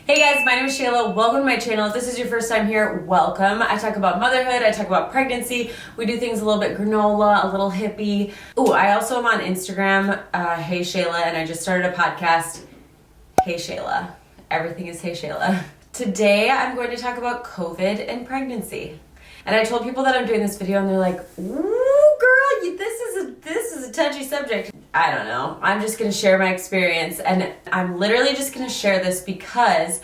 Hey guys, my name is Shayla. Welcome to my channel. If this is your first time here, welcome. I talk about motherhood, I talk about pregnancy. We do things a little bit granola, a little hippie. Ooh, I also am on Instagram, HEYSHAYLA, and I just started a podcast, HEYSHAYLA. Everything is HEYSHAYLA. Today, I'm going to talk about COVID and pregnancy. And I told people that I'm doing this video and they're like, ooh, girl, this is a touchy subject. I don't know. I'm just going to share my experience, and I'm literally just going to share this because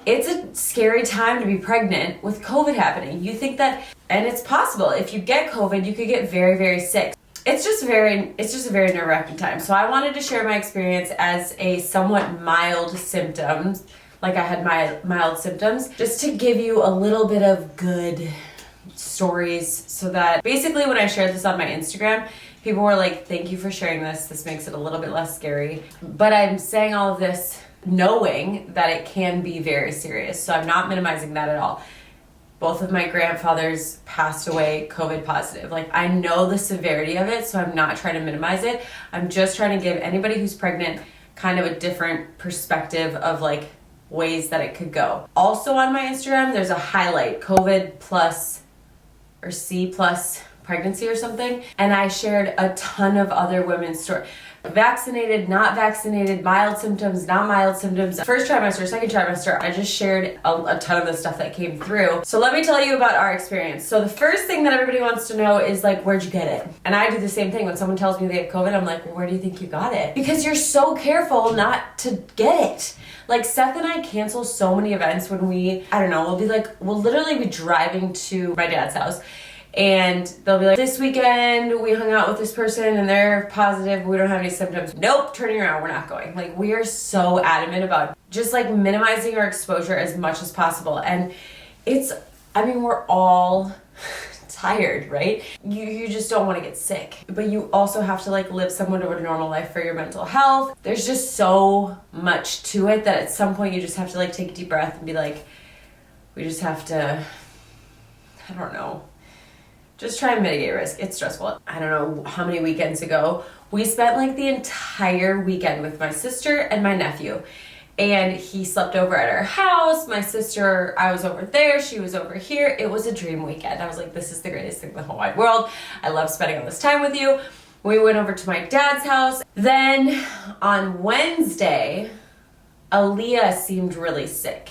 it's a scary time to be pregnant with COVID happening. You think that, and it's possible, if you get COVID, you could get very, very sick. It's just a very nerve-wracking time. So I wanted to share my experience as a somewhat mild symptoms, like I had mild symptoms, just to give you a little bit of good stories, so that basically when I shared this on my Instagram, people were like, thank you for sharing this. This makes it a little bit less scary. But I'm saying all of this knowing that it can be very serious. So I'm not minimizing that at all. Both of my grandfathers passed away COVID positive. Like, I know the severity of it, so I'm not trying to minimize it. I'm just trying to give anybody who's pregnant kind of a different perspective of like ways that it could go. Also on my Instagram, there's a highlight, COVID plus or C plus pregnancy or something, and I shared a ton of other women's stories. Vaccinated, not vaccinated, mild symptoms, not mild symptoms, first trimester, second trimester. I just shared a ton of the stuff that came through. So let me tell you about our experience. So the first thing that everybody wants to know is like, where'd you get it? And I do the same thing. When someone tells me they have COVID, I'm like, well, where do you think you got it? Because you're so careful not to get it. Like, Seth and I cancel so many events when we'll literally be driving to my dad's house, and they'll be like, this weekend we hung out with this person and they're positive, we don't have any symptoms. Nope, turning around, we're not going. Like, we are so adamant about just like minimizing our exposure as much as possible. And we're all tired, right? You just don't want to get sick, but you also have to like live somewhat of a normal life for your mental health. There's just so much to it that at some point you just have to like take a deep breath and be like, we just have to, I don't know, just try and mitigate risk. It's stressful. I don't know how many weekends ago, we spent like the entire weekend with my sister and my nephew. And he slept over at our house. My sister, I was over there, she was over here. It was a dream weekend. I was like, this is the greatest thing in the whole wide world. I love spending all this time with you. We went over to my dad's house. Then on Wednesday, Aaliyah seemed really sick.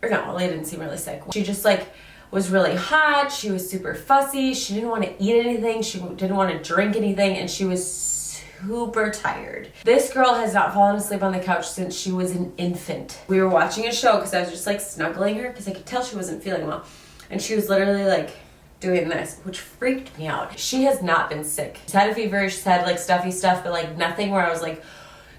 Or no, Aaliyah didn't seem really sick. She just like was really hot. She was super fussy. She didn't want to eat anything. She didn't want to drink anything. And she was super tired. This girl has not fallen asleep on the couch since she was an infant. We were watching a show because I was just like snuggling her because I could tell she wasn't feeling well. And she was literally like doing this, which freaked me out. She has not been sick. She's had a fever. She's had like stuffy stuff, but like nothing where I was like,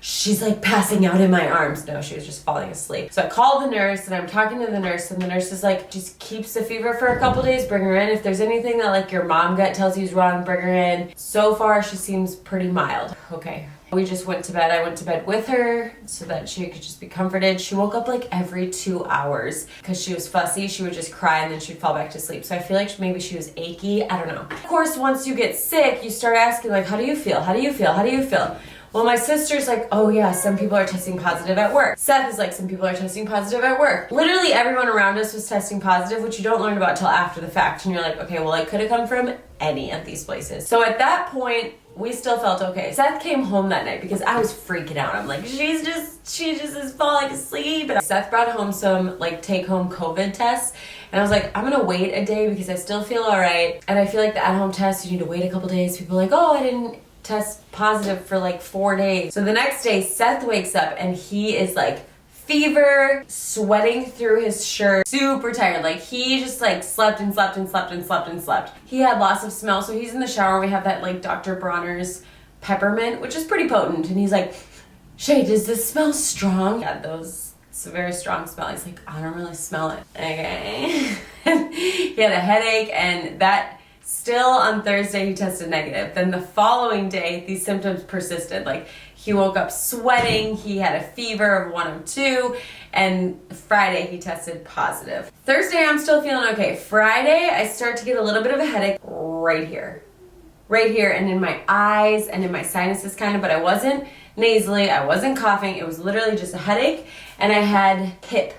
she's like passing out in my arms. No, she was just falling asleep. So I called the nurse and I'm talking to the nurse, and the nurse is like, just keeps the fever for a couple days, bring her in. If there's anything that like your mom gut tells you is wrong, bring her in. So far, she seems pretty mild. Okay. We just went to bed. I went to bed with her so that she could just be comforted. She woke up like every 2 hours because she was fussy. She would just cry and then she'd fall back to sleep. So I feel like maybe she was achy. I don't know. Of course, once you get sick, you start asking like, how do you feel? How do you feel? How do you feel? Well, my sister's like, oh yeah, some people are testing positive at work. Seth is like, some people are testing positive at work. Literally everyone around us was testing positive, which you don't learn about till after the fact. And you're like, okay, well, it could have come from any of these places. So at that point, we still felt okay. Seth came home that night because I was freaking out. I'm like, she just is falling asleep. And Seth brought home some like take home COVID tests. And I was like, I'm gonna wait a day because I still feel all right. And I feel like the at home test, you need to wait a couple days. People are like, oh, I didn't test positive for like 4 days. So the next day, Seth wakes up and he is like fever, sweating through his shirt, super tired. Like, he just like slept and slept and slept and slept and slept. He had loss of smell, so he's in the shower. We have that like Dr. Bronner's peppermint, which is pretty potent. And he's like, Shay, does this smell strong? Yeah, it's a very strong smell. He's like, I don't really smell it. Okay. He had a headache, and that still on Thursday he tested negative. Then the following day, these symptoms persisted. Like, he woke up sweating, he had a fever of 102, and Friday he tested positive. Thursday I'm still feeling okay. Friday I start to get a little bit of a headache right here, and in my eyes and in my sinuses kind of, but I wasn't nasally, I wasn't coughing, it was literally just a headache. and I had hip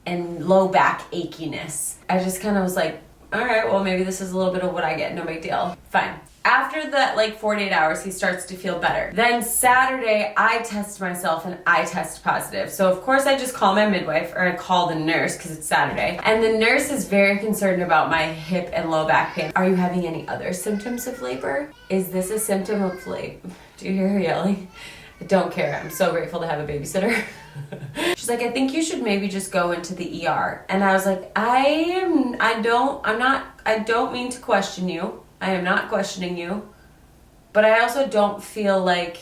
and low back achiness. I just kind of was like, all right, well, maybe this is a little bit of what I get. No big deal. Fine. After that, like 48 hours, he starts to feel better. Then Saturday, I test myself and I test positive. So of course I just call my midwife, or I call the nurse because it's Saturday. And the nurse is very concerned about my hip and low back pain. Are you having any other symptoms of labor? Is this a symptom of labor? Do you hear her yelling? I don't care. I'm so grateful to have a babysitter. She's like, I think you should maybe just go into the ER. And I was like, I don't mean to question you. I am not questioning you, but I also don't feel like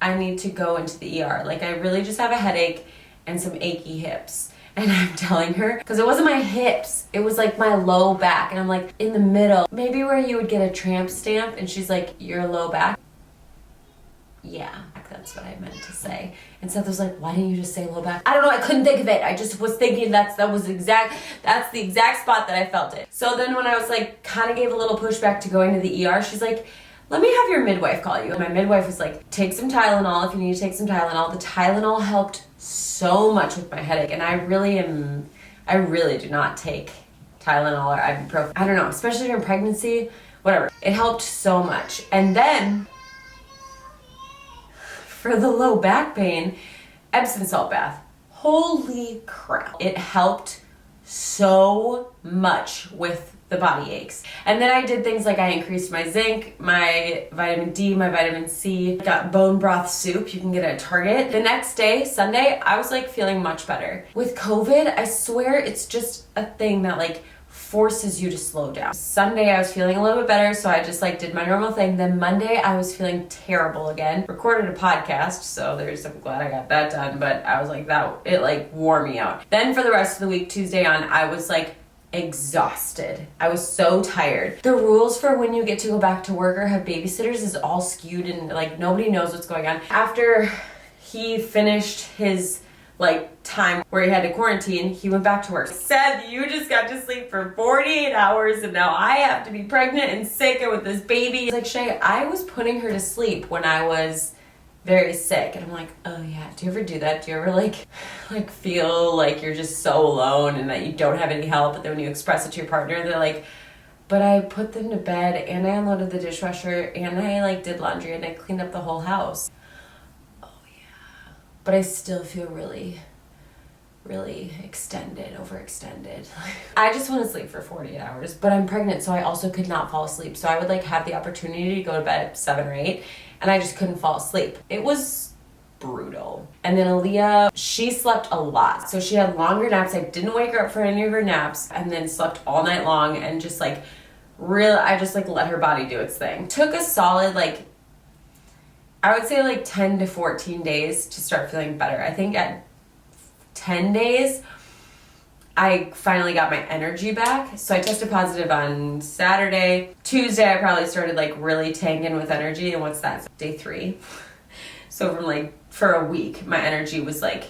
I need to go into the ER. Like, I really just have a headache and some achy hips. And I'm telling her, because it wasn't my hips, it was like my low back. And I'm like, in the middle, maybe where you would get a tramp stamp. And she's like, your low back? Yeah, that's what I meant to say. And Seth was like, why didn't you just say low back? I don't know, I couldn't think of it. I just was thinking that's the exact spot that I felt it. So then when I was like, kind of gave a little pushback to going to the ER, she's like, let me have your midwife call you. And my midwife was like, take some Tylenol if you need to take some Tylenol. The Tylenol helped so much with my headache. And I really do not take Tylenol or ibuprofen. I don't know, especially during pregnancy, whatever. It helped so much. And then for the low back pain, Epsom salt bath. Holy crap. It helped so much with the body aches. And then I did things like I increased my zinc, my vitamin D, my vitamin C, got bone broth soup you can get at Target. The next day, Sunday, I was like feeling much better. With COVID, I swear it's just a thing that like forces you to slow down. Sunday I was feeling a little bit better, so I just like did my normal thing. Then Monday I was feeling terrible again. Recorded a podcast, so I'm glad I got that done, but I was like, it like wore me out. Then for the rest of the week, Tuesday on, I was like exhausted. I was so tired. The rules for when you get to go back to work or have babysitters is all skewed and like nobody knows what's going on. After he finished his like time where he had to quarantine, he went back to work. Said, you just got to sleep for 48 hours and now I have to be pregnant and sick and with this baby. He's like, Shay, I was putting her to sleep when I was very sick. And I'm like, oh yeah, do you ever do that? Do you ever like feel like you're just so alone and that you don't have any help? But then when you express it to your partner, they're like, but I put them to bed and I unloaded the dishwasher and I like did laundry and I cleaned up the whole house. But I still feel really overextended. I just want to sleep for 48 hours, but I'm pregnant, so I also could not fall asleep. So I would like have the opportunity to go to bed at 7 or 8, and I just couldn't fall asleep. It was brutal. And then Aaliyah, she slept a lot. So she had longer naps. I didn't wake her up for any of her naps, and then slept all night long and just like I just like let her body do its thing. Took a solid I would say like 10 to 14 days to start feeling better. I think at 10 days, I finally got my energy back. So I tested positive on Saturday. Tuesday, I probably started like really tanking with energy. And what's that? Day 3. So for a week, my energy was like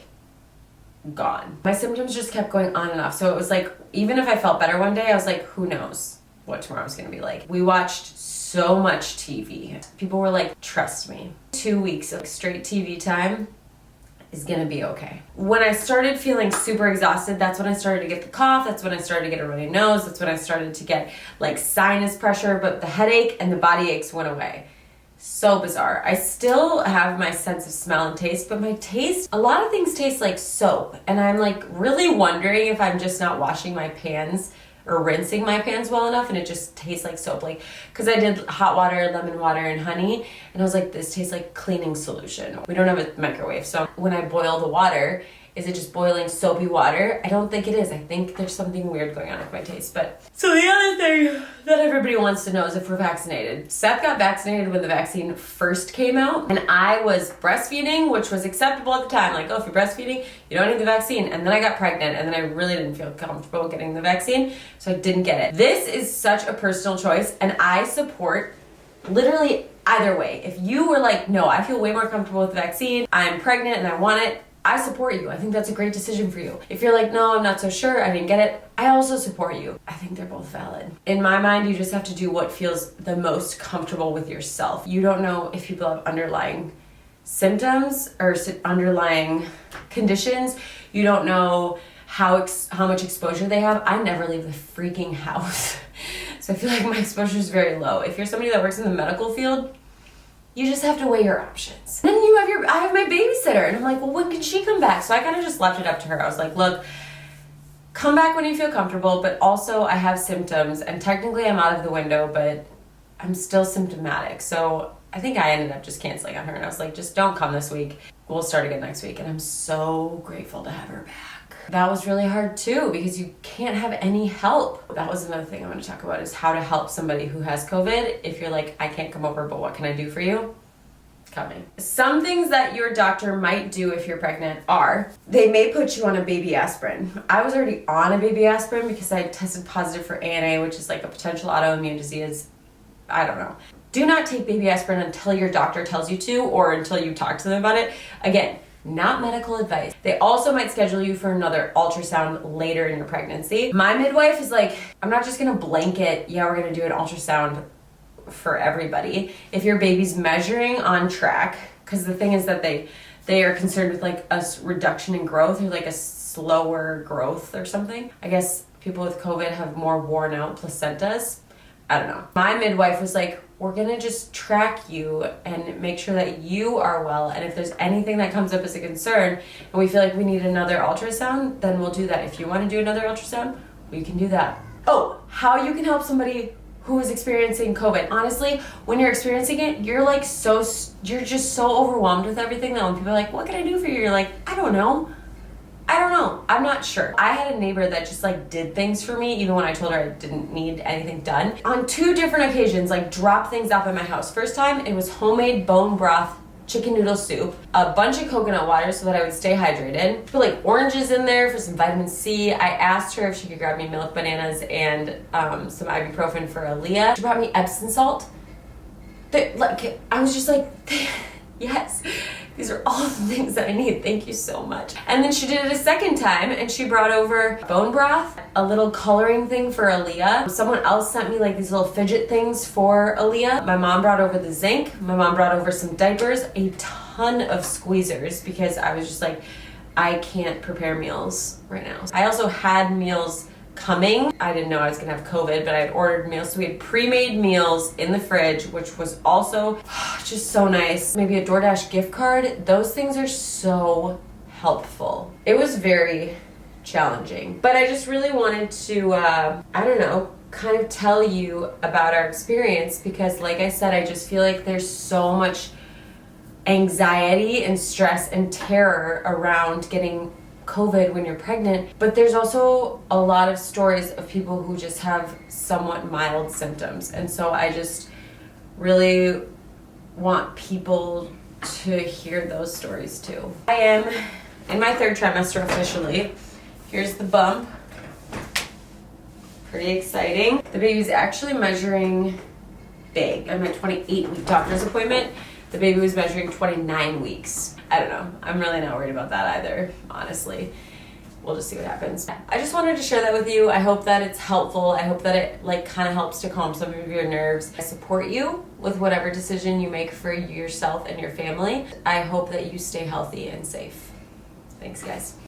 gone. My symptoms just kept going on and off. So it was like, even if I felt better one day, I was like, who knows what tomorrow's gonna be like. We watched so much TV. People were like, trust me, 2 weeks of straight TV time is gonna be okay. When I started feeling super exhausted, that's when I started to get the cough, that's when I started to get a runny nose, that's when I started to get like sinus pressure, but the headache and the body aches went away. So bizarre. I still have my sense of smell and taste, but my taste, a lot of things taste like soap, and I'm like really wondering if I'm just not washing my pans or rinsing my pans well enough and it just tastes like soap. Like, because I did hot water, lemon water, and honey, and I was like, this tastes like cleaning solution. We don't have a microwave, so when I boil the water, is it just boiling soapy water? I don't think it is. I think there's something weird going on with my taste. But so the other thing that everybody wants to know is if we're vaccinated. Seth got vaccinated when the vaccine first came out, and I was breastfeeding, which was acceptable at the time. Like, oh, if you're breastfeeding, you don't need the vaccine. And then I got pregnant, and then I really didn't feel comfortable getting the vaccine, so I didn't get it. This is such a personal choice, and I support literally either way. If you were like, no, I feel way more comfortable with the vaccine, I'm pregnant and I want it, I support you. I think that's a great decision for you. If you're like, no, I'm not so sure, I didn't get it, I also support you. I think they're both valid. In my mind, you just have to do what feels the most comfortable with yourself. You don't know if people have underlying symptoms or underlying conditions. You don't know how much exposure they have. I never leave the freaking house. So I feel like my exposure is very low. If you're somebody that works in the medical field, you just have to weigh your options. Then I have my babysitter, and I'm like, well, when can she come back? So I kind of just left it up to her. I was like, look, come back when you feel comfortable, but also I have symptoms, and technically I'm out of the window, but I'm still symptomatic. So I think I ended up just canceling on her, and I was like, just don't come this week. We'll start again next week. And I'm so grateful to have her back. That was really hard too, because you can't have any help. That was another thing I want to talk about, is how to help somebody who has COVID. If you're like, I can't come over, but what can I do for you? It's coming. Some things that your doctor might do if you're pregnant are, they may put you on a baby aspirin. I was already on a baby aspirin because I tested positive for ANA, which is like a potential autoimmune disease. I don't know. Do not take baby aspirin until your doctor tells you to, or until you talk to them about it. Again, not medical advice. They also might schedule you for another ultrasound later in your pregnancy. My midwife is like, I'm not just gonna blanket, yeah, we're gonna do an ultrasound for everybody. If your baby's measuring on track, because the thing is that they are concerned with like a reduction in growth, or like a slower growth or something. I guess people with COVID have more worn out placentas. I don't know. My midwife was like, we're gonna just track you and make sure that you are well. And if there's anything that comes up as a concern and we feel like we need another ultrasound, then we'll do that. If you wanna do another ultrasound, we can do that. Oh, how you can help somebody who is experiencing COVID. Honestly, when you're experiencing it, you're just so overwhelmed with everything that when people are like, what can I do for you? You're like, I don't know. I'm not sure. I had a neighbor that just like did things for me even when I told her I didn't need anything done. On 2 different occasions, like dropped things off at my house. First time, it was homemade bone broth chicken noodle soup, a bunch of coconut water so that I would stay hydrated. Put like oranges in there for some vitamin C. I asked her if she could grab me milk, bananas, and some ibuprofen for Aaliyah. She brought me Epsom salt. I was just like, yes. These are all the things that I need. Thank you so much. And then she did it a second time, and she brought over bone broth, a little coloring thing for Aaliyah. Someone else sent me like these little fidget things for Aaliyah. My mom brought over the zinc. My mom brought over some diapers, a ton of squeezers, because I was just like, I can't prepare meals right now. I also had meals coming. I didn't know I was gonna have COVID, but I had ordered meals. So we had pre-made meals in the fridge, which was also just so nice. Maybe a DoorDash gift card. Those things are so helpful. It was very challenging, but I just really wanted to, I don't know, kind of tell you about our experience, because like I said, I just feel like there's so much anxiety and stress and terror around getting COVID when you're pregnant, but there's also a lot of stories of people who just have somewhat mild symptoms. And so I just really want people to hear those stories too. I am in my 3rd trimester officially. Here's the bump. Pretty exciting. The baby's actually measuring big. I'm at 28-week doctor's appointment. The baby was measuring 29 weeks. I don't know. I'm really not worried about that either, honestly. We'll just see what happens. I just wanted to share that with you. I hope that it's helpful. I hope that it like kind of helps to calm some of your nerves. I support you with whatever decision you make for yourself and your family. I hope that you stay healthy and safe. Thanks, guys.